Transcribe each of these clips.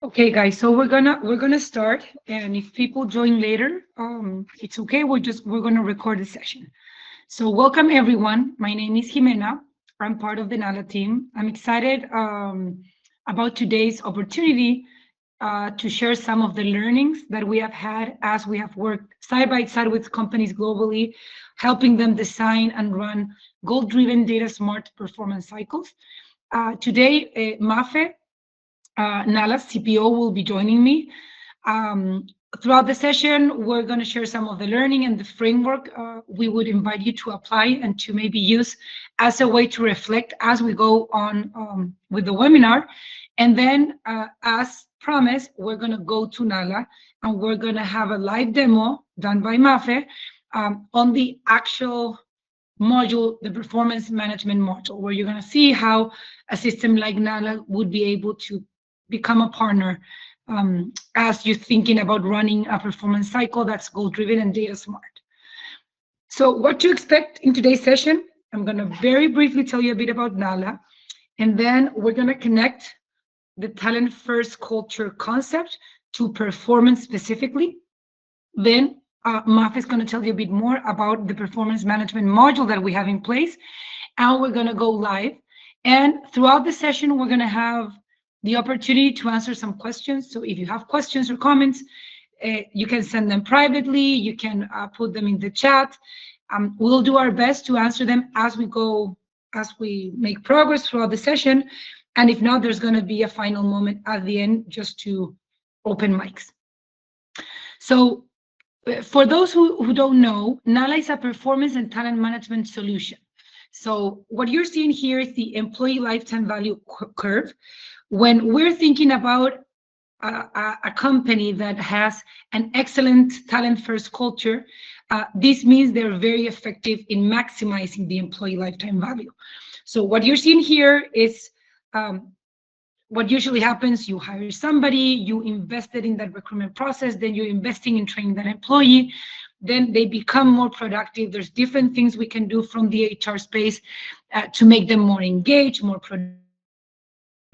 Okay, guys, so we're gonna start, and if people join later, it's okay. We're gonna record the session. So welcome everyone. My name is Jimena. I'm part of the NALA team. I'm excited about today's opportunity to share some of the learnings that we have had as we have worked side by side with companies globally, helping them design and run goal-driven data smart performance cycles. Today, Mafe, Nala's CPO, will be joining me. Um, Throughout the session, we're going to share some of the learning and the framework we would invite you to apply and to maybe use as a way to reflect as we go on with the webinar. And then, as promised, we're going to go to Nala and we're going to have a live demo done by Mafe on the actual module, the performance management module, where you're going to see how a system like Nala would be able to become a partner as you're thinking about running a performance cycle that's goal-driven and data smart. So what to expect in today's session, I'm going to very briefly tell you a bit about Nala, and then we're going to connect the talent-first culture concept to performance specifically. Then Maf is going to tell you a bit more about the performance management module that we have in place, and we're going to go live. And throughout the session, we're going to have the opportunity to answer some questions. So if you have questions or comments, you can send them privately. You can put them in the chat. We'll do our best to answer them as we go, as we make progress throughout the session. And if not, there's going to be a final moment at the end just to open mics. So for those who don't know, Nala is a performance and talent management solution. So what you're seeing here is the employee lifetime value curve. When we're thinking about a company that has an excellent talent-first culture, this means they're very effective in maximizing the employee lifetime value. So what you're seeing here is what usually happens: you hire somebody, you invested in that recruitment process, then you're investing in training that employee, then they become more productive. There's different things we can do from the HR space to make them more engaged, more productive,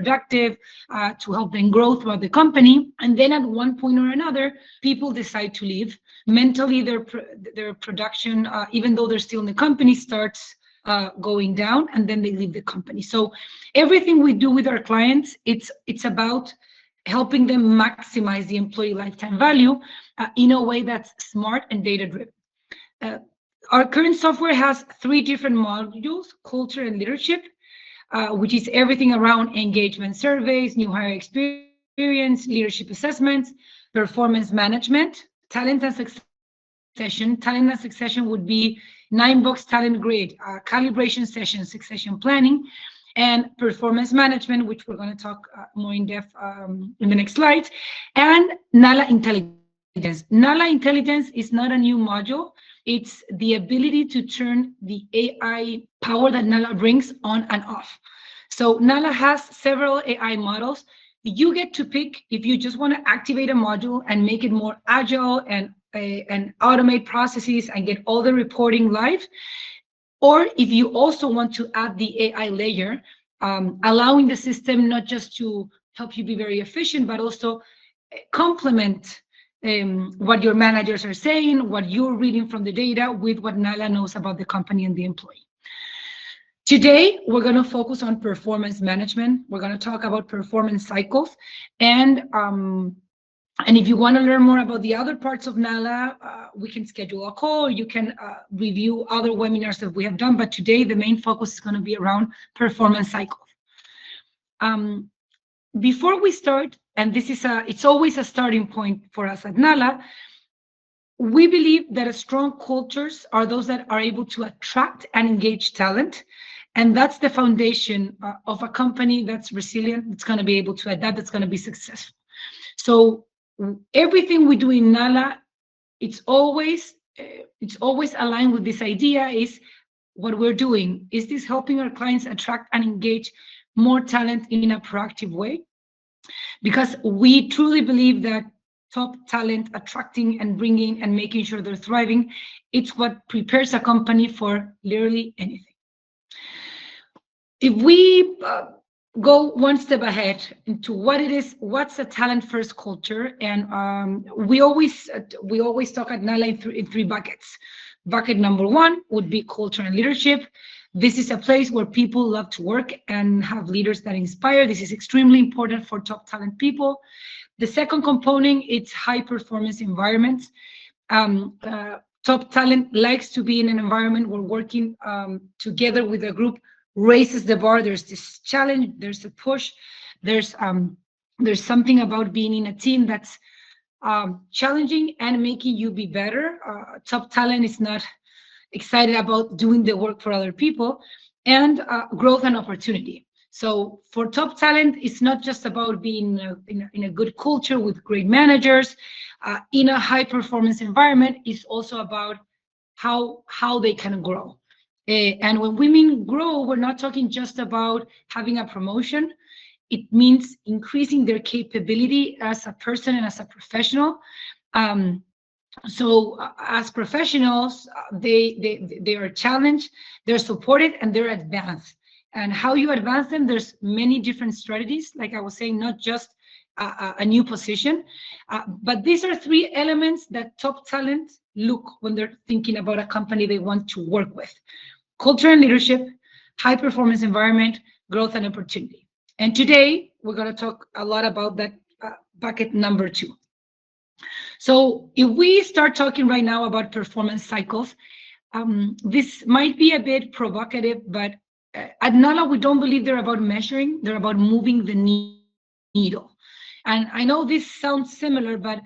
to help them grow throughout the company. And then at one point or another, people decide to leave. Mentally, their production, even though they're still in the company, starts going down, and then they leave the company. So everything we do with our clients, it's about helping them maximize the employee lifetime value in a way that's smart and data-driven. Our current software has 3 different modules: culture and leadership, which is everything around engagement surveys, new hire experience, leadership assessments, performance management, talent and succession. Talent and succession would be 9-box talent grid, calibration session, succession planning, and performance management, which we're going to talk more in depth in the next slides, and Nala Intelligence. Nala Intelligence is not a new module. It's the ability to turn the AI power that Nala brings on and off. So Nala has several AI models. You get to pick if you just want to activate a module and make it more agile and automate processes and get all the reporting live, or if you also want to add the AI layer, allowing the system not just to help you be very efficient, but also complement what your managers are saying, what you're reading from the data, with what Nala knows about the company and the employee. Today, we're going to focus on performance management. We're going to talk about performance cycles. And if you want to learn more about the other parts of Nala, we can schedule a call. You can review other webinars that we have done. But today, the main focus is going to be around performance cycles. Before we start, and it's always a starting point for us at Nala, we believe that strong cultures are those that are able to attract and engage talent. And that's the foundation of a company that's resilient, that's going to be able to adapt, that's going to be successful. So everything we do in Nala, it's always aligned with this idea: is what we're doing, is this helping our clients attract and engage more talent in a proactive way? Because we truly believe that top talent, attracting and bringing and making sure they're thriving, it's what prepares a company for literally anything. If we go one step ahead into what it is, what's a talent first culture. And we always talk at Nala in three buckets. Bucket number one would be culture and leadership. This is a place where people love to work and have leaders that inspire. This is extremely important for top talent people. The second component, it's high performance environments. Top talent likes to be in an environment where working together with a group raises the bar. There's this challenge, there's a push, there's something about being in a team that's challenging and making you be better. Top talent is not excited about doing the work for other people, and growth and opportunity. So for top talent, it's not just about being in a good culture with great managers, in a high performance environment. It's also about how they can grow. And when we mean grow, we're not talking just about having a promotion. It means increasing their capability as a person and as a professional. So as professionals, they are challenged, they're supported, and they're advanced. And how you advance them, there's many different strategies. Like I was saying, not just a new position, but these are three elements that top talent look when they're thinking about a company they want to work with: culture and leadership, high performance environment, growth and opportunity. And today we're going to talk a lot about that bucket number two. So if we start talking right now about performance cycles, this might be a bit provocative, but at Nala, we don't believe they're about measuring, they're about moving the needle. And I know this sounds similar, but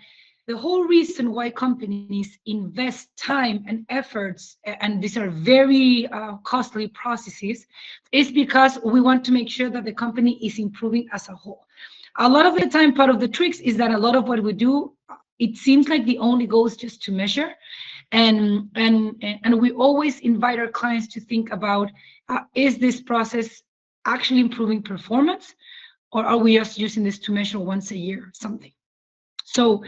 the whole reason why companies invest time and efforts, and these are very costly processes, is because we want to make sure that the company is improving as a whole. A lot of the time, part of the tricks is that a lot of what we do, it seems like the only goal is just to measure. And we always invite our clients to think about, is this process actually improving performance, or are we just using this to measure once a year something? So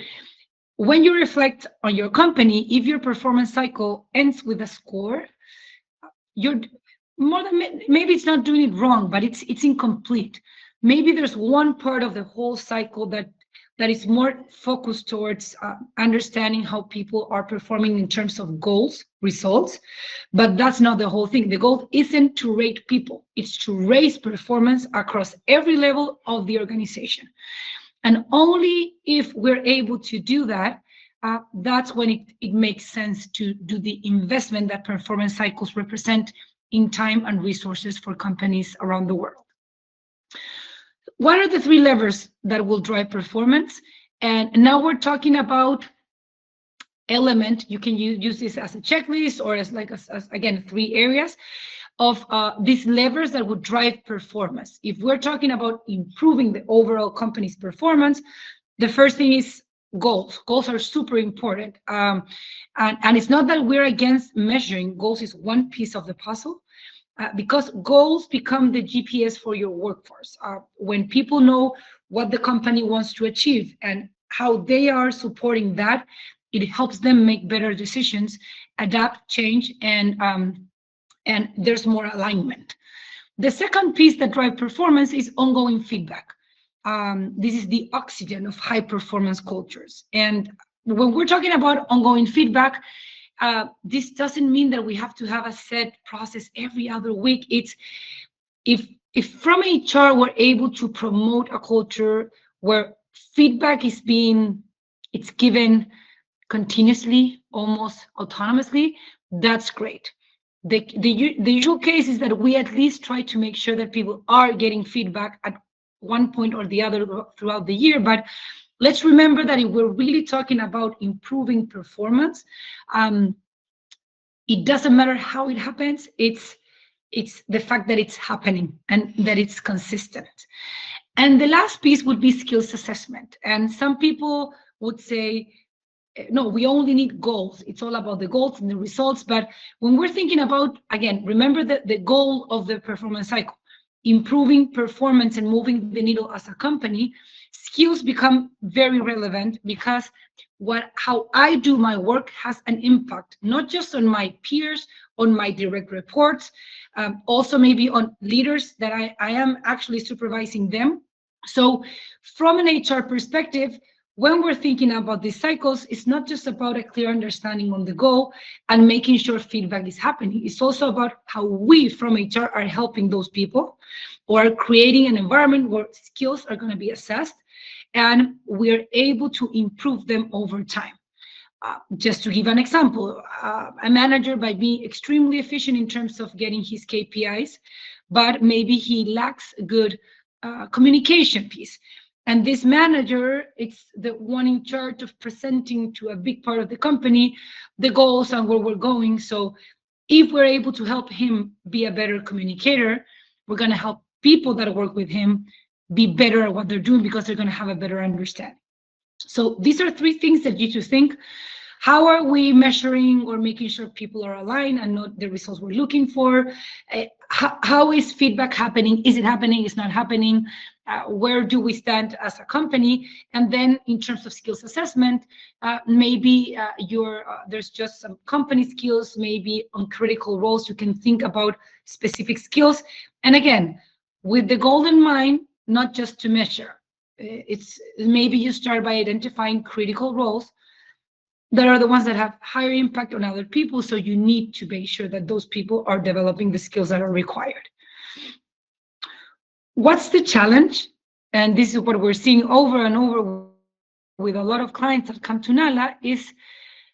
when you reflect on your company, if your performance cycle ends with a score, you're more than, maybe it's not doing it wrong, but it's incomplete. Maybe there's one part of the whole cycle that is more focused towards understanding how people are performing in terms of goals, results, but that's not the whole thing. The goal isn't to rate people, it's to raise performance across every level of the organization. And only if we're able to do that, that's when it makes sense to do the investment that performance cycles represent in time and resources for companies around the world. What are the three levers that will drive performance? And now we're talking about element. You can use this as a checklist or as again, three areas of these levers that would drive performance. If we're talking about improving the overall company's performance, the first thing is goals. Goals are super important. And it's not that we're against measuring. Goals is one piece of the puzzle. Because goals become the GPS for your workforce. When people know what the company wants to achieve and how they are supporting that, it helps them make better decisions, adapt, change, and there's more alignment. The second piece that drives performance is ongoing feedback. This is the oxygen of high performance cultures. And when we're talking about ongoing feedback, this doesn't mean that we have to have a set process every other week. It's if from HR we're able to promote a culture where feedback is it's given continuously, almost autonomously, that's great. The usual case is that we at least try to make sure that people are getting feedback at one point or the other throughout the year. But let's remember that if we're really talking about improving performance, it doesn't matter how it happens. It's the fact that it's happening and that it's consistent. And the last piece would be skills assessment. And some people would say, no, we only need goals. It's all about the goals and the results. But when we're thinking about, again, remember the goal of the performance cycle. improving performance and moving the needle as a company, skills become very relevant, because how I do my work has an impact, not just on my peers, on my direct reports, also maybe on leaders that I am actually supervising them. So from an HR perspective, when we're thinking about these cycles, it's not just about a clear understanding on the goal and making sure feedback is happening. It's also about how we from HR are helping those people, or creating an environment where skills are going to be assessed and we're able to improve them over time. Just to give an example, a manager might be extremely efficient in terms of getting his KPIs, but maybe he lacks a good communication piece. And this manager, it's the one in charge of presenting to a big part of the company the goals and where we're going. So if we're able to help him be a better communicator, we're going to help people that work with him be better at what they're doing, because they're going to have a better understanding. So these are three things that you should think. How are we measuring or making sure people are aligned and not the results we're looking for? How is feedback happening? Is it happening? Is it not happening? Where do we stand as a company? And then in terms of skills assessment, maybe there's just some company skills, maybe on critical roles, you can think about specific skills. And again, with the goal in mind, not just to measure. It's maybe you start by identifying critical roles that are the ones that have higher impact on other people. So you need to make sure that those people are developing the skills that are required. What's the challenge? And this is what we're seeing over and over with a lot of clients that come to NALA, is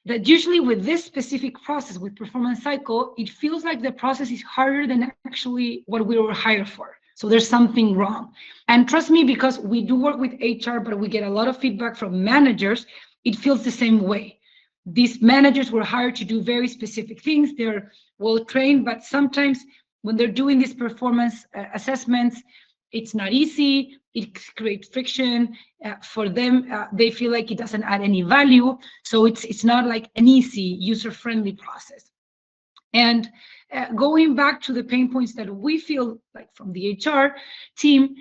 that usually with this specific process, with performance cycle, it feels like the process is harder than actually what we were hired for. So there's something wrong. And trust me, because we do work with HR, but we get a lot of feedback from managers, it feels the same way. These managers were hired to do very specific things. They're well trained, but sometimes when they're doing these performance assessments, it's not easy. It creates friction for them. They feel like it doesn't add any value. So it's not like an easy, user-friendly process. And going back to the pain points that we feel like from the HR team,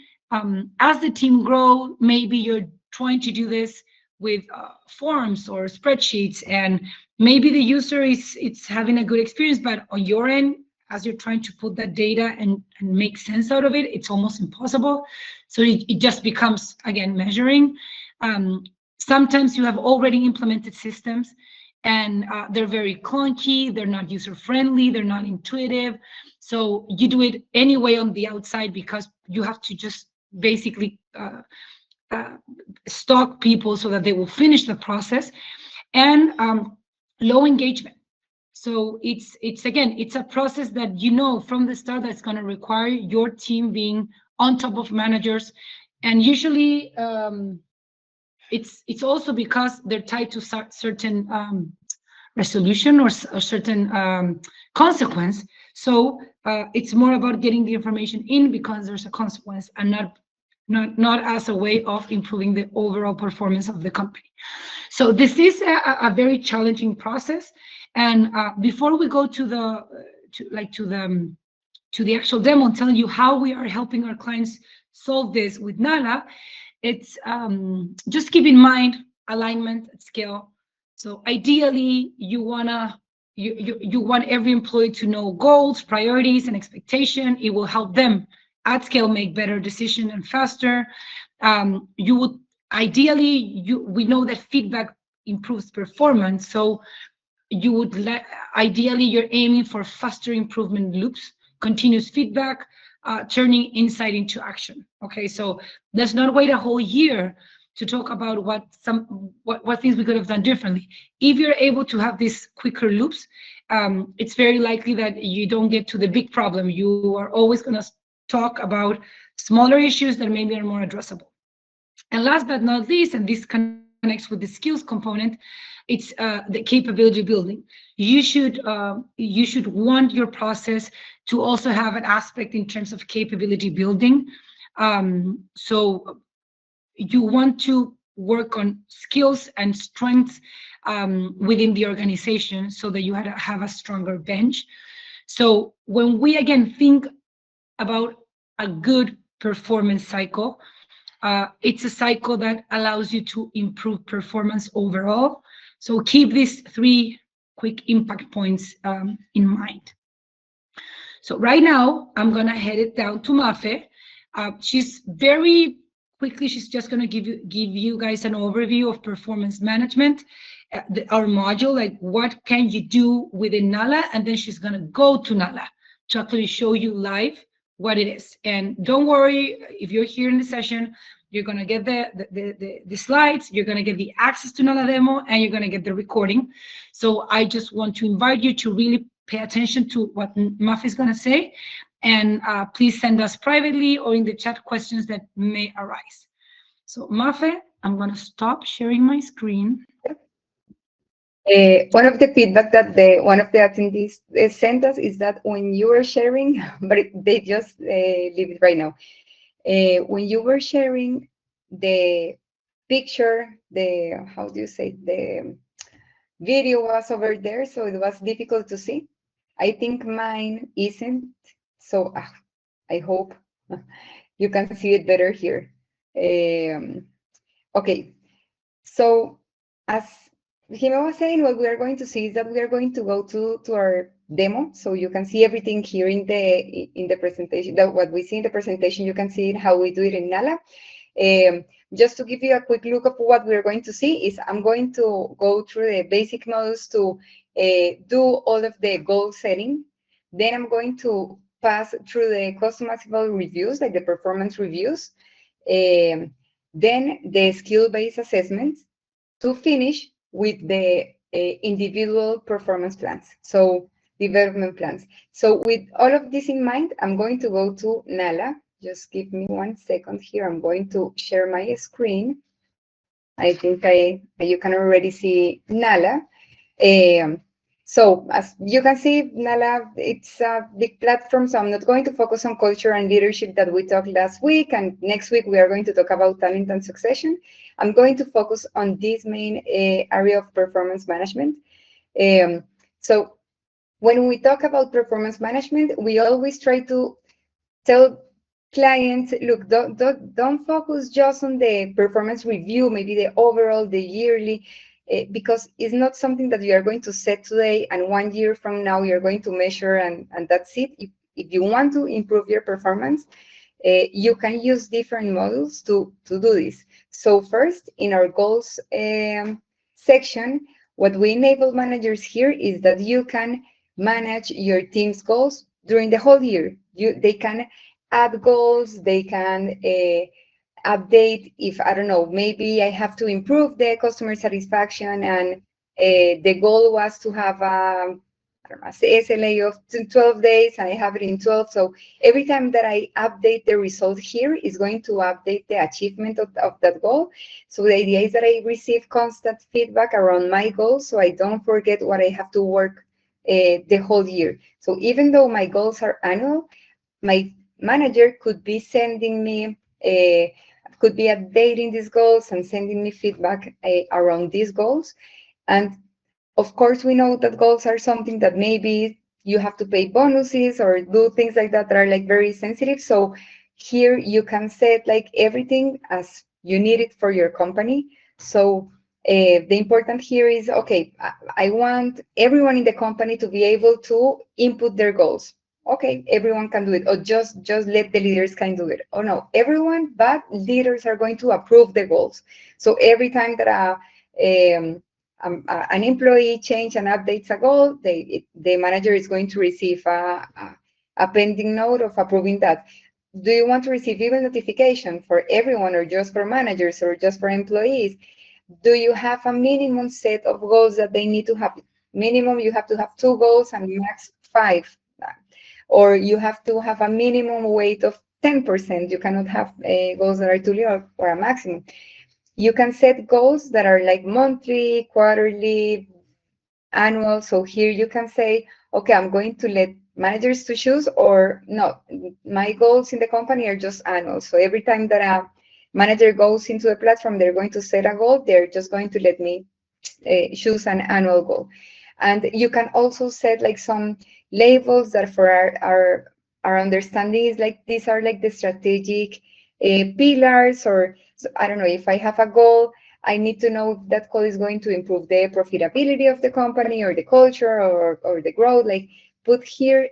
as the team grow, maybe you're trying to do this with forms or spreadsheets, and maybe the user is having a good experience, but on your end, as you're trying to put that data and make sense out of it, it's almost impossible. So it just becomes, again, measuring. Sometimes you have already implemented systems and they're very clunky, they're not user-friendly, they're not intuitive. So you do it anyway on the outside because you have to just basically stock people so that they will finish the process. And low engagement. So it's again, it's a process that you know from the start that's going to require your team being on top of managers. And usually it's also because they're tied to certain resolution or a certain consequence. So it's more about getting the information in because there's a consequence, and not as a way of improving the overall performance of the company. So this is a very challenging process. And before we go to the actual demo and telling you how we are helping our clients solve this with NALA, it's just keep in mind alignment at scale. So ideally, you want every employee to know goals, priorities, and expectation. It will help them at scale make better decisions and faster. You would ideally, we know that feedback improves performance. So you would ideally, you're aiming for faster improvement loops, continuous feedback, turning insight into action. Okay, so let's not wait a whole year to talk about what things we could have done differently. If you're able to have these quicker loops, it's very likely that you don't get to the big problem. You are always going to talk about smaller issues that maybe are more addressable. And last but not least, and this connects with the skills component, it's the capability building. You should want your process to also have an aspect in terms of capability building. So you want to work on skills and strengths within the organization so that you have a stronger bench. So when we again think about a good performance cycle. It's a cycle that allows you to improve performance overall. So keep these three quick impact points in mind. So right now, I'm gonna head it down to Mafe. She's very quickly, she's just gonna give you guys an overview of performance management, our module, like what can you do within Nala, and then she's gonna go to Nala to actually show you live what it is. And don't worry, if you're here in the session, you're gonna get the slides, you're gonna get the access to Nala demo, and you're gonna get the recording. So I just want to invite you to really pay attention to what Mafe is gonna say, and please send us privately or in the chat questions that may arise. So Mafe, I'm gonna stop sharing my screen. One of the feedback that one of the attendees sent us is that when you were sharing, but they just leave it right now. When you were sharing the picture, how do you say, the video was over there, so it was difficult to see. I think mine isn't, so I hope you can see it better here. Okay, so as Jimena was saying, what we are going to see is that we are going to go to our demo, so you can see everything here in the presentation. What we see in the presentation, you can see how we do it in Nala. Just to give you a quick look of what we're going to see is I'm going to go through the basic models to do all of the goal setting. Then I'm going to pass through the customizable reviews, like the performance reviews. Then the skill-based assessments, to finish with the individual performance plans, so development plans. So with all of this in mind, I'm going to go to Nala. Just give me 1 second here. I'm going to share my screen. I think you can already see Nala. So as you can see, Nala, it's a big platform, so I'm not going to focus on culture and leadership that we talked last week, and next week we are going to talk about talent and succession. I'm going to focus on this main area of performance management. So when we talk about performance management, we always try to tell clients, look, don't focus just on the performance review, maybe the overall, the yearly, because it's not something that you are going to set today and 1 year from now you're going to measure and that's it. If you want to improve your performance, you can use different models to do this. So first, in our goals section, what we enable managers here is that you can manage your team's goals during the whole year. They can add goals, they can update if, I don't know, maybe I have to improve the customer satisfaction and the goal was to have a SLA of 12 days and I have it in 12. So every time that I update the result here is going to update the achievement of that goal. So the idea is that I receive constant feedback around my goals so I don't forget what I have to work the whole year. So even though my goals are annual, my manager could be sending me, could be updating these goals and sending me feedback around these goals. And of course, we know that goals are something that maybe you have to pay bonuses or do things like that are like very sensitive. So here you can set like everything as you need it for your company. So the important here is, okay, I want everyone in the company to be able to input their goals. Okay, everyone can do it, or just let the leaders can do it. Oh no, everyone but leaders are going to approve the goals. So every time that an employee change and updates a goal, the manager is going to receive a pending note of approving that. Do you want to receive email notification for everyone or just for managers or just for employees? Do you have a minimum set of goals that they need to have? Minimum, you have to have 2 goals and max 5. Or you have to have a minimum weight of 10%. You cannot have goals that are too little or a maximum. You can set goals that are like monthly, quarterly, annual. So here you can say, okay, I'm going to let managers to choose, or no, my goals in the company are just annual. So every time that a manager goes into the platform, they're going to set a goal. They're just going to let me choose an annual goal. And you can also set like some labels that for our our understanding is like these are like the strategic pillars, or so, I don't know, if I have a goal, I need to know if that goal is going to improve the profitability of the company or the culture or the growth. Like put here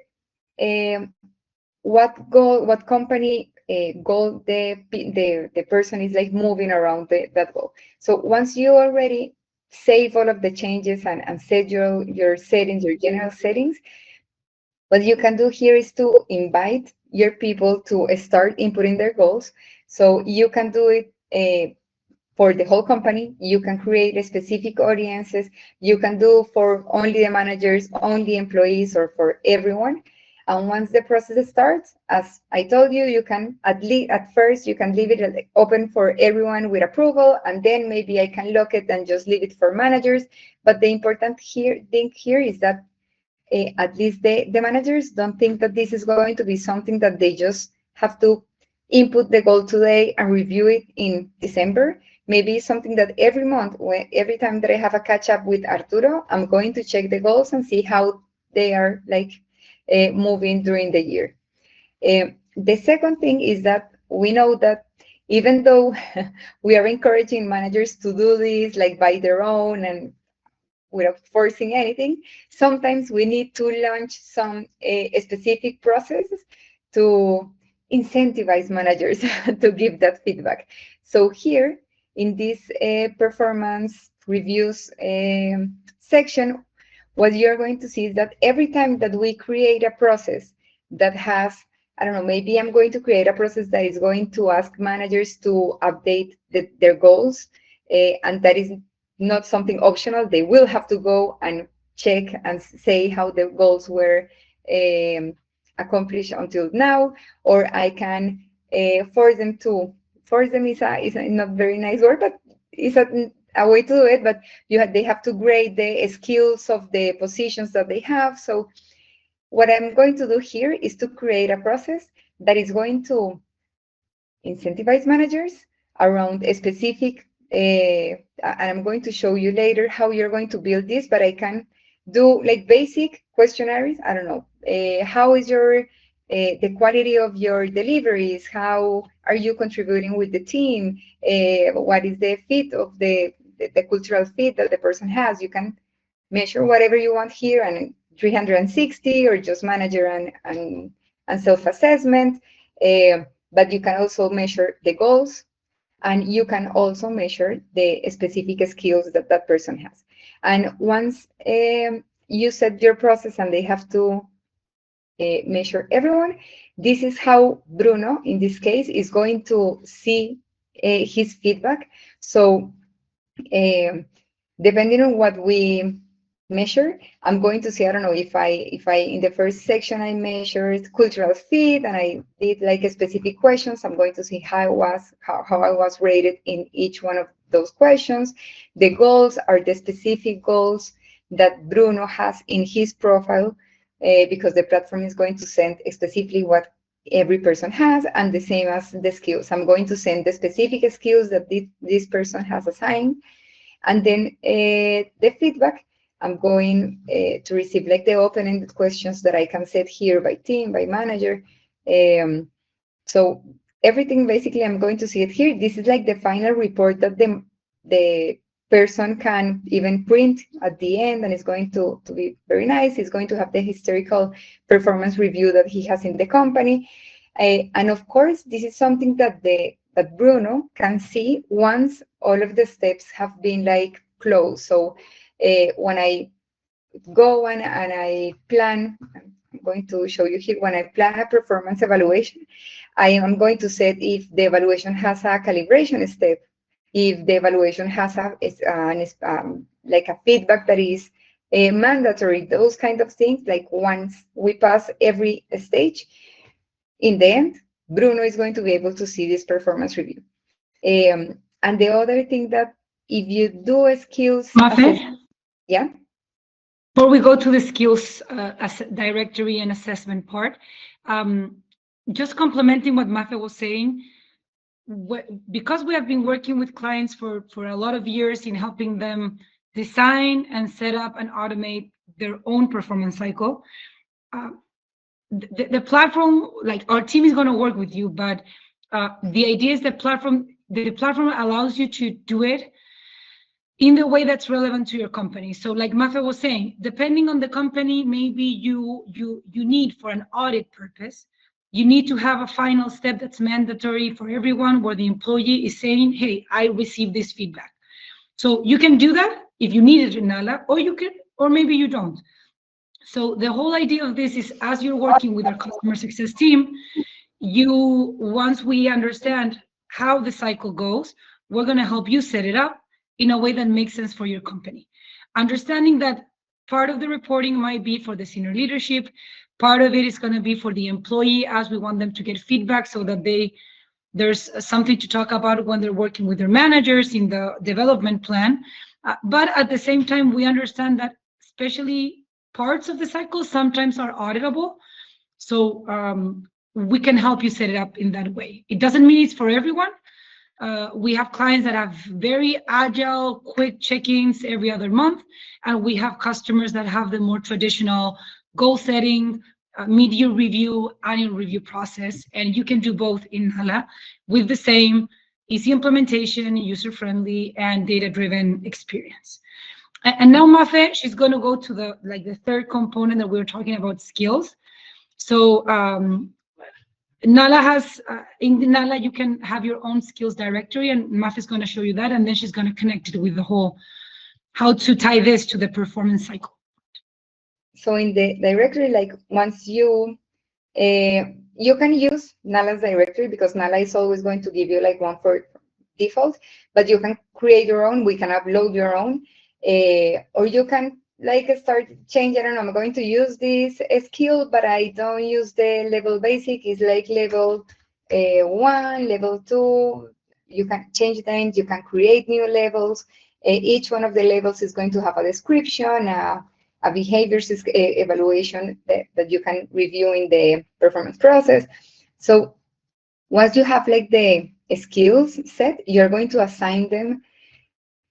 um, what goal, what company goal the person is like moving around that goal. So once you already save all of the changes and set your settings, your general settings, what you can do here is to invite your people to start inputting their goals. So you can do it for the whole company. You can create a specific audiences. You can do for only the managers, only employees, or for everyone. And once the process starts, as I told you, you can at first you can leave it open for everyone with approval, and then maybe I can lock it and just leave it for managers. But the important thing here is that at least the managers don't think that this is going to be something that they just have to input the goal today and review it in December. Maybe it's something that every month, every time that I have a catch up with Arturo, I'm going to check the goals and see how they are like moving during the year. The second thing is that we know that even though we are encouraging managers to do this like by their own and without forcing anything, sometimes we need to launch some specific processes to incentivize managers to give that feedback. So here in this performance reviews section, what you're going to see is that every time that we create a process that has, I don't know, maybe I'm going to create a process that is going to ask managers to update their goals, and that is not something optional. They will have to go and check and say how the goals were um, accomplished until now, or I can force them to, force them is a not very nice word, but it's a way to do it, but they have to grade the skills of the positions that they have. So what I'm going to do here is to create a process that is going to incentivize managers around a specific, and I'm going to show you later how you're going to build this, but I can do like basic questionnaires. I don't know, how is your, the quality of your deliveries? How are you contributing with the team? What is the fit of the cultural fit that the person has? You can measure whatever you want here, and 360 or just manager and self-assessment. But you can also measure the goals, and you can also measure the specific skills that that person has. And once you set your process and they have to measure everyone, this is how Bruno, in this case, is going to see his feedback. So depending on what we measure, I'm going to see, I don't know, if I in the first section I measured cultural fit and I did like a specific questions, I'm going to see how I was rated in each one of those questions. The goals are the specific goals that Bruno has in his profile, because the platform is going to send specifically what every person has, and the same as the skills. I'm going to send the specific skills that this person has assigned, and then the feedback, I'm going to receive like the open-ended questions that I can set here by team, by manager. So everything basically I'm going to see it here. This is like the final report that the person can even print at the end, and it's going to be very nice. It's going to have the historical performance review that he has in the company. And of course, this is something that that Bruno can see once all of the steps have been like closed. So when I go and I plan, I'm going to show you here, when I plan a performance evaluation, I am going to set if the evaluation has a calibration step, if the evaluation has like a feedback that is mandatory, those kind of things. Like once we pass every stage, in the end, Bruno is going to be able to see this performance review. And the other thing that if you do a skills Mafe, assessment, yeah. before we go to the skills directory and assessment part, um, just complementing what Mafe was saying, because we have been working with clients for a lot of years in helping them design and set up and automate their own performance cycle, uh, the platform, like our team is going to work with you, but the idea is the platform allows you to do it in the way that's relevant to your company. So like Mafe was saying, depending on the company, maybe you need for an audit purpose, you need to have a final step that's mandatory for everyone where the employee is saying, hey, I received this feedback. So you can do that if you need it in Nala, or you can, or maybe you don't. So the whole idea of this is as you're working with our customer success team, once we understand how the cycle goes, we're going to help you set it up in a way that makes sense for your company. Understanding that part of the reporting might be for the senior leadership, part of it is going to be for the employee as we want them to get feedback so that there's something to talk about when they're working with their managers in the development plan. But at the same time, we understand that especially parts of the cycle sometimes are auditable. So we can help you set it up in that way. It doesn't mean it's for everyone. We have clients that have very agile, quick check-ins every other month, and we have customers that have the more traditional goal setting, mid-year review, annual review process, and you can do both in Hala with the same easy implementation, user-friendly, and data-driven experience. And now Mafe, she's going to go to the third component that we were talking about, skills. So Nala has, in Nala, you can have your own skills directory, and Maf is going to show you that, and then she's going to connect it with the whole, how to tie this to the performance cycle. So in the directory, like once you can use Nala's directory because Nala is always going to give you like one for default, but you can create your own, we can upload your own, or you can like start change. I don't know, I'm going to use this skill, but I don't use the level basic. It's like level 1, level 2. You can change them. You can create new levels. Each one of the levels is going to have a description, a behaviors evaluation that you can review in the performance process. So once you have like the skills set, you're going to assign them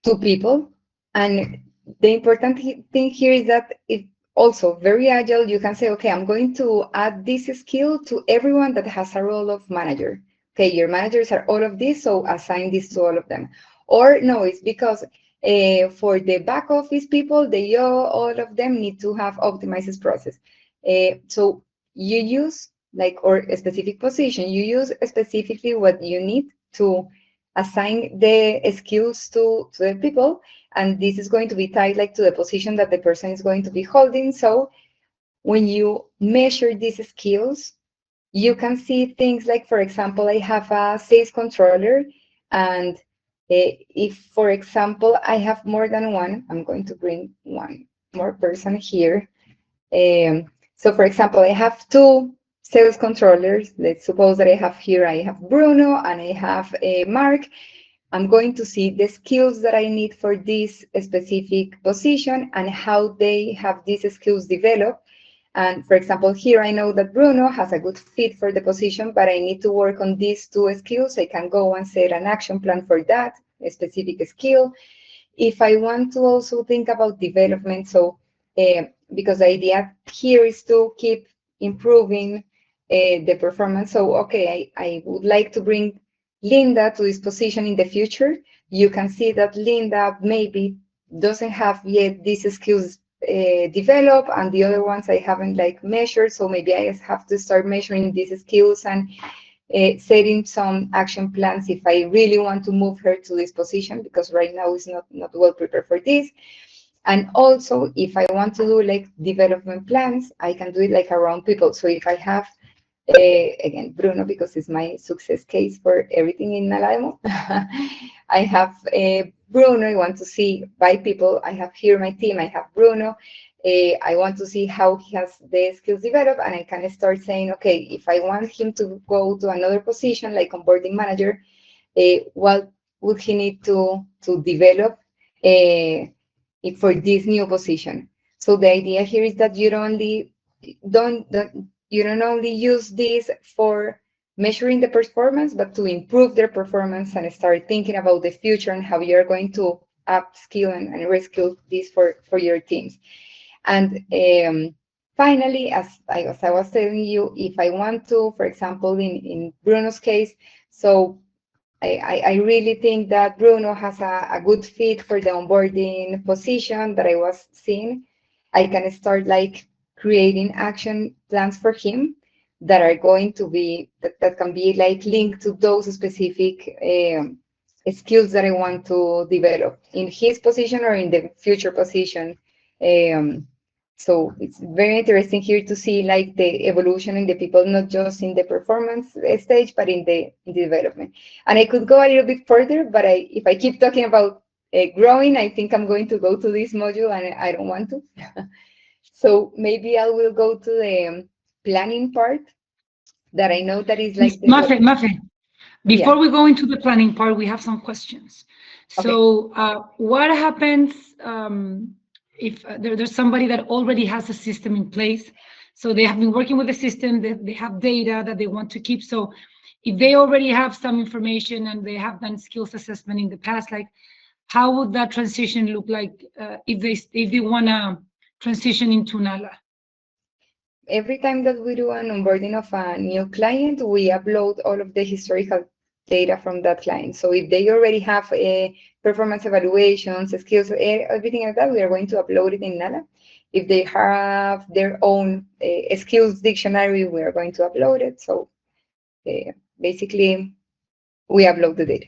to people. And the important thing here is that it also very agile. You can say, okay, I'm going to add this skill to everyone that has a role of manager. Okay, your managers are all of this, so assign this to all of them. Or no, it's because for the back office people, all of them need to have optimized this process. So you use like, or a specific position, you use specifically what you need to assign the skills to the people, and this is going to be tied like to the position that the person is going to be holding. So when you measure these skills, you can see things like, for example, I have a sales controller, and if, for example, I have more than one, I'm going to bring one more person here. So, for example, I have 2 sales controllers. Let's suppose that I have Bruno and I have Mark. I'm going to see the skills that I need for this specific position and how they have these skills developed. And for example, here I know that Bruno has a good fit for the position, but I need to work on these 2 skills. I can go and set an action plan for that specific skill. If I want to also think about development, so because the idea here is to keep improving the performance. So, okay, I would like to bring Linda to this position in the future. You can see that Linda maybe doesn't have yet these skills developed, and the other ones I haven't like measured. So maybe I have to start measuring these skills and setting some action plans if I really want to move her to this position, because right now is not well prepared for this. And also, if I want to do like development plans, I can do it like around people. So if I have, again, Bruno, because it's my success case for everything in Nalaemo, I have Bruno, I want to see by people. I have here my team, I have Bruno. I want to see how he has the skills developed, and I can start saying, okay, if I want him to go to another position, like onboarding manager, what would he need to develop for this new position? So the idea here is that you don't only use this for measuring the performance, but to improve their performance and start thinking about the future and how you're going to upskill and reskill this for your teams. And finally, as I was telling you, if I want to, for example, in Bruno's case, so I really think that Bruno has a good fit for the onboarding position that I was seeing. I can start like creating action plans for him that are going to be that can be like linked to those specific skills that I want to develop in his position or in the future position. Um, so it's very interesting here to see like the evolution in the people, not just in the performance stage, but in the development. And I could go a little bit further, but if I keep talking about growing, I think I'm going to go to this module, and I don't want to. So maybe I will go to the planning part that I know that is like the what. Mafe, Yeah. before we go into the planning part, we have some questions. Okay. So, what happens if there's somebody that already has a system in place? So they have been working with the system, they have data that they want to keep. So if they already have some information and they have done skills assessment in the past, like how would that transition look like if they want to transition into Nala? Every time that we do an onboarding of a new client, we upload all of the historical data from that client. So if they already have a performance evaluations, skills, everything like that, we are going to upload it in Nala. If they have their own skills dictionary, we are going to upload it. So basically, we upload the data.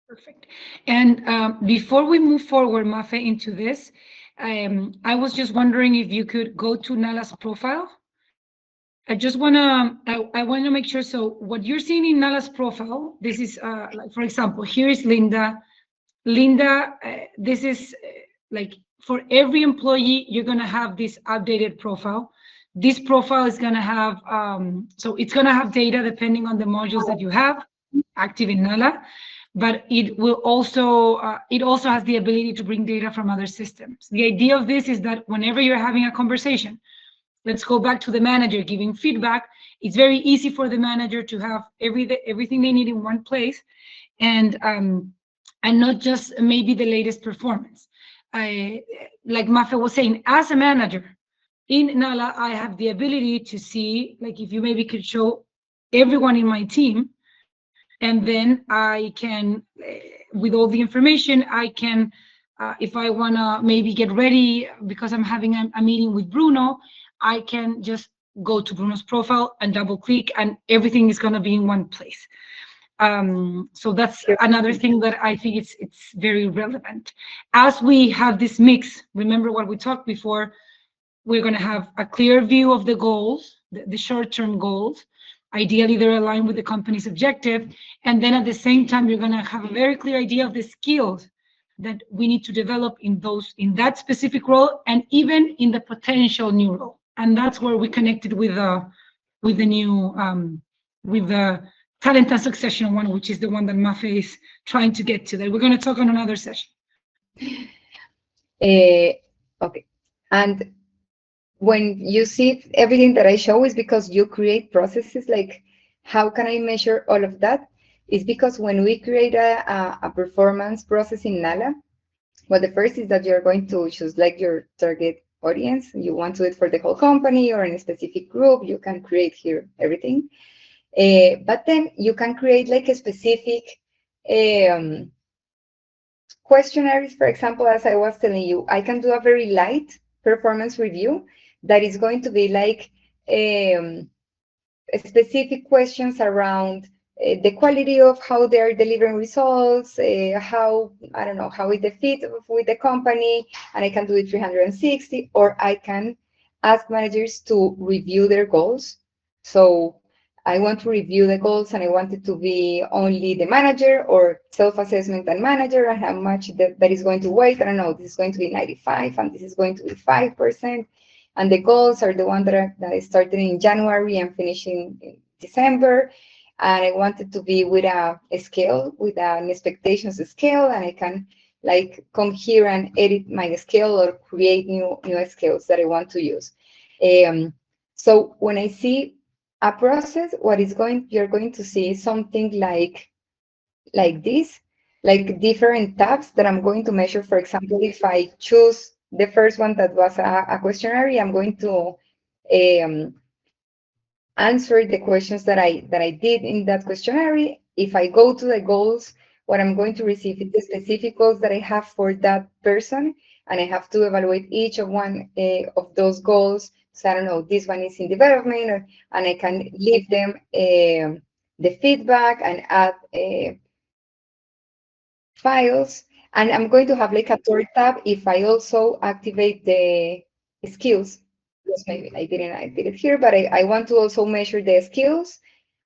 Perfect. And before we move forward, Mafe, into this, I was just wondering if you could go to Nala's profile. I want to make sure. So what you're seeing in Nala's profile, this is, like, for example, here is Linda. Linda, this is like for every employee, you're going to have this updated profile. This profile is going to have, so it's going to have data depending on the modules that you have active in Nala, but it also has the ability to bring data from other systems. The idea of this is that whenever you're having a conversation, let's go back to the manager giving feedback. It's very easy for the manager to have everything they need in one place, and not just maybe the latest performance. Like Mafe was saying, as a manager in Nala, I have the ability to see, like, if you maybe could show everyone in my team, and then I can, with all the information, I can, if I wanna maybe get ready because I'm having a meeting with Bruno, I can just go to Bruno's profile and double click, and everything is gonna be in one place. So that's another thing that I think it's very relevant. As we have this mix, remember what we talked before, we're going to have a clear view of the goals, the short-term goals. Ideally, they're aligned with the company's objective. And then at the same time, you're going to have a very clear idea of the skills that we need to develop in that specific role, and even in the potential new role. And that's where we connected with the new with the talent and succession one, which is the one that Mafe is trying to get to, that we're going to talk on another session. Okay. And when you see everything that I show is because you create processes. Like, how can I measure all of that? It's because when we create a performance process in Nala, well, the first is that you're going to choose like your target audience. You want to do it for the whole company or in a specific group. You can create here everything. But then you can create like a specific questionnaires. For example, as I was telling you, I can do a very light performance review that is going to be like specific questions around the quality of how they're delivering results, how, I don't know, how is the fit with the company, and I can do it 360, or I can ask managers to review their goals. So I want to review the goals, and I want it to be only the manager or self-assessment and manager, and how much that is going to weight. I don't know, this is going to be 95, and this is going to be 5%. And the goals are the ones that I started in January and finishing in December. And I want it to be with a scale, with an expectations scale, and I can like come here and edit my scale or create new scales that I want to use. So when I see a process, you're going to see something like this, like different tabs that I'm going to measure. For example, if I choose the first one that was a questionnaire, I'm going to um, answer the questions that I did in that questionnaire. If I go to the goals, what I'm going to receive is the specific goals that I have for that person, and I have to evaluate each of one of those goals. So I don't know, this one is in development, and I can leave them the feedback and add files. And I'm going to have like a third tab if I also activate the skills. Yes, maybe I did it here, but I want to also measure the skills.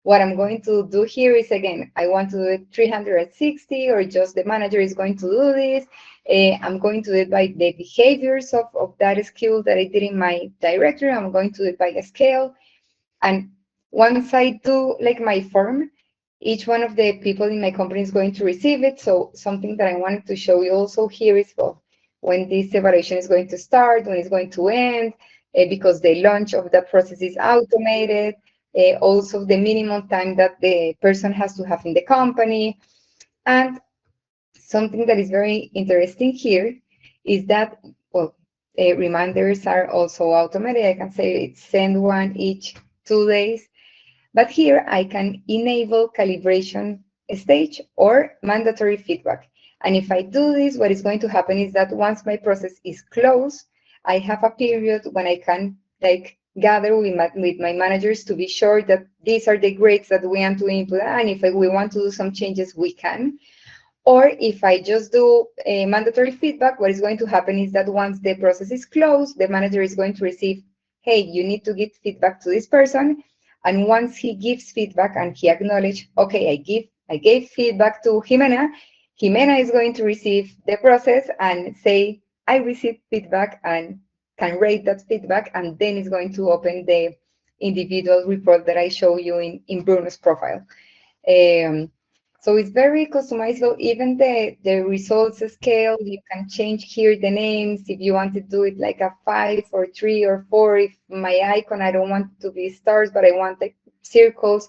What I'm going to do here is, again, I want to do it 360, or just the manager is going to do this. I'm going to do it by the behaviors of that skill that I did in my directory. I'm going to do it by a scale. And once I do like my form, each one of the people in my company is going to receive it. So something that I wanted to show you also here is, well, when this evaluation is going to start, when it's going to end, because the launch of the process is automated, also the minimum time that the person has to have in the company. And something that is very interesting here is that, well, reminders are also automated. I can say it's send one each 2 days. But here I can enable calibration stage or mandatory feedback. And if I do this, what is going to happen is that once my process is closed, I have a period when I can like gather with my managers to be sure that these are the grades that we want to input. And if we want to do some changes, we can. Or if I just do a mandatory feedback, what is going to happen is that once the process is closed, the manager is going to receive, hey, you need to give feedback to this person. And once he gives feedback and he acknowledges, okay, I gave feedback to Jimena, Jimena is going to receive the process and say, I received feedback, and can rate that feedback, and then it's going to open the individual report that I show you in Bruno's profile. Um, so it's very customizable. Even the results scale, you can change here the names if you want to do it like a 5 or 3 or 4. If my icon, I don't want it to be stars, but I want like circles.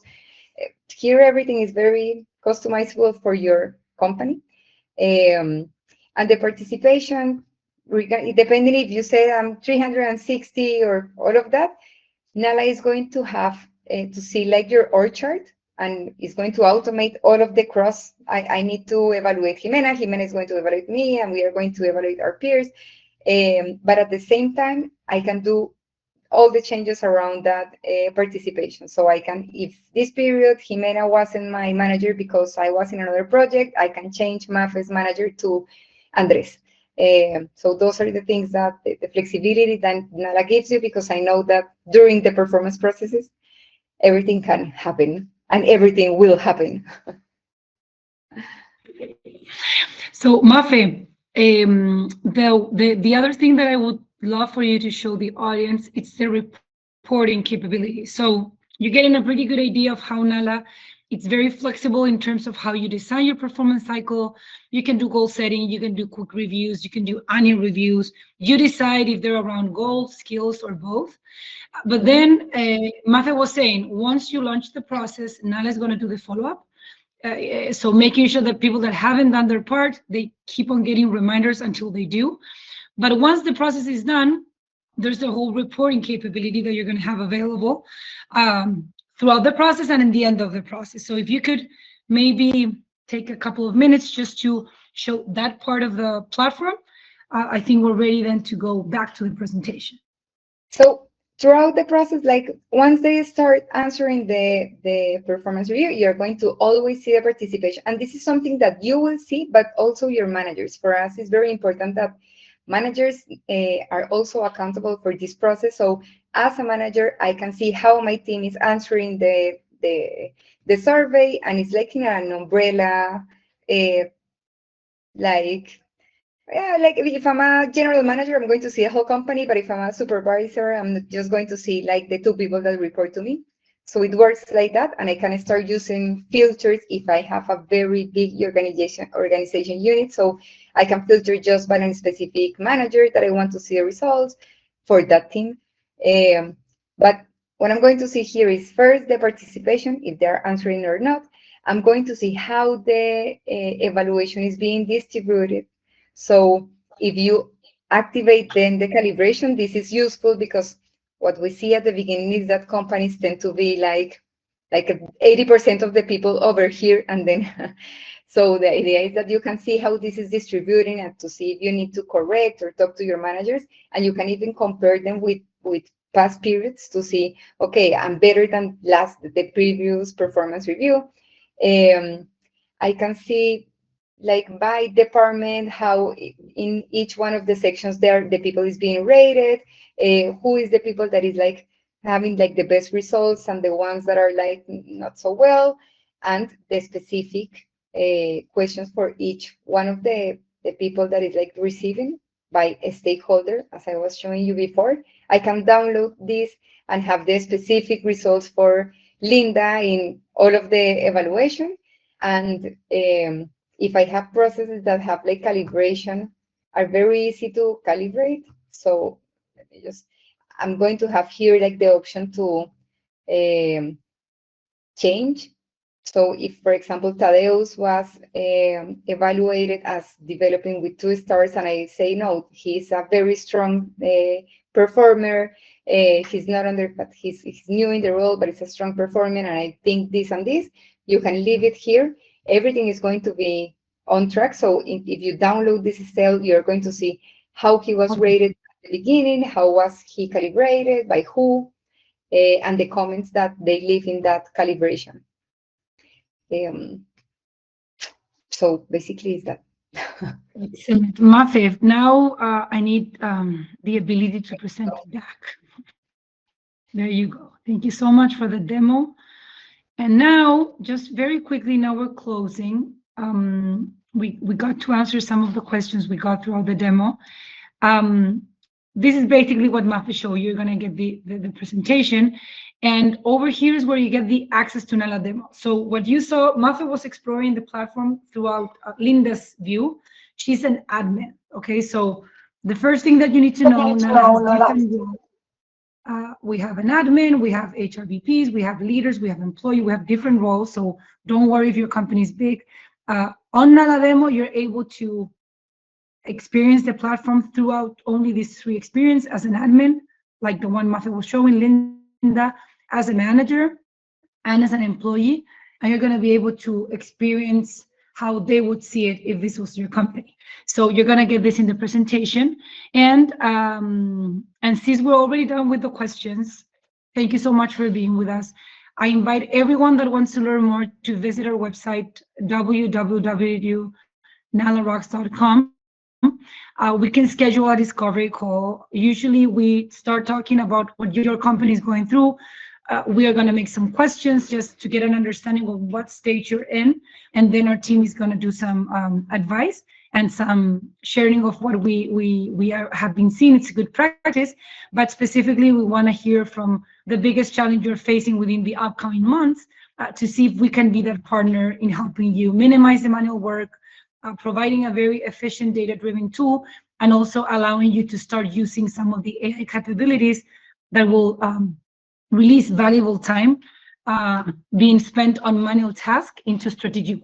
Here, everything is very customizable for your company. Um, and the participation, depending if you say I'm 360 or all of that, Nala is going to have to see like your org chart, and is going to automate all of the cross. I need to evaluate Jimena. Jimena is going to evaluate me, and we are going to evaluate our peers. But at the same time, I can do all the changes around that participation. So I can, if this period Jimena wasn't my manager because I was in another project, I can change Mafe's manager to Andres. So those are the things that the flexibility that Nala gives you, because I know that during the performance processes, everything can happen and everything will happen. So, Mafe, the other thing that I would love for you to show the audience, it's the reporting capability. So you're getting a pretty good idea of how Nala, it's very flexible in terms of how you design your performance cycle. You can do goal setting, you can do quick reviews, you can do annual reviews. You decide if they're around goals, skills, or both. But then Mafe was saying, once you launch the process, Nala is going to do the follow-up. So making sure that people that haven't done their part, they keep on getting reminders until they do. But once the process is done, there's a whole reporting capability that you're going to have available throughout the process and in the end of the process. So if you could maybe take a couple of minutes just to show that part of the platform, I think we're ready then to go back to the presentation. So throughout the process, like once they start answering the performance review, you're going to always see the participation. And this is something that you will see, but also your managers. For us, it's very important that managers are also accountable for this process. So as a manager, I can see how my team is answering the survey, and it's like in an umbrella, like, yeah, like if I'm a general manager, I'm going to see a whole company, but if I'm a supervisor, I'm just going to see like the 2 people that report to me. So it works like that, and I can start using filters if I have a very big organization unit. So I can filter just by a specific manager that I want to see the results for that team. But what I'm going to see here is first the participation, if they're answering or not. I'm going to see how the evaluation is being distributed. So if you activate then the calibration, this is useful because what we see at the beginning is that companies tend to be like 80% of the people over here, and then so the idea is that you can see how this is distributing and to see if you need to correct or talk to your managers, and you can even compare them with past periods to see, okay, I'm better than the previous performance review. I can see like by department how in each one of the sections there the people is being rated, who is the people that is like having like the best results and the ones that are like not so well, and the specific questions for each one of the people that is like receiving by a stakeholder, as I was showing you before. I can download this and have the specific results for Linda in all of the evaluation. And if I have processes that have like calibration, are very easy to calibrate. So let me just, I'm going to have here like the option to change. So if, for example, Tadeusz was evaluated as developing with 2 stars, and I say, no, he's a very strong performer, he's not under, but he's new in the role, but it's a strong performer, and I think this and this, you can leave it here. Everything is going to be on track. So if you download this cell, you're going to see how he was rated at the beginning, how was he calibrated, by who, and the comments that they leave in that calibration. So basically is that. Excellent. Mafe, now I need the ability to present it back. There you go. Thank you so much for the demo. And now, just very quickly, now we're closing. We got to answer some of the questions we got throughout the demo. This is basically what Mafe showed you. You're going to get the presentation. And over here is where you get the access to Nala demo. So what you saw, Mafe was exploring the platform throughout Linda's view. She's an admin, okay? So the first thing that you need to know, we have an admin, we have HRBPs, we have leaders, we have employee, we have different roles. So don't worry if your company is big. On Nala demo, you're able to experience the platform throughout only these 3 experiences as an admin, like the one Mafe was showing, Linda, as a manager and as an employee, and you're going to be able to experience how they would see it if this was your company. So you're going to get this in the presentation. And since we're already done with the questions, thank you so much for being with us. I invite everyone that wants to learn more to visit our website, www.nalarocks.com. We can schedule a discovery call. Usually we start talking about what your company is going through. We are going to make some questions just to get an understanding of what stage you're in. And then our team is going to do some advice and some sharing of what we have been seeing. It's a good practice, but specifically we want to hear from the biggest challenge you're facing within the upcoming months to see if we can be that partner in helping you minimize the manual work, providing a very efficient data-driven tool, and also allowing you to start using some of the AI capabilities that will release valuable time being spent on manual tasks into strategic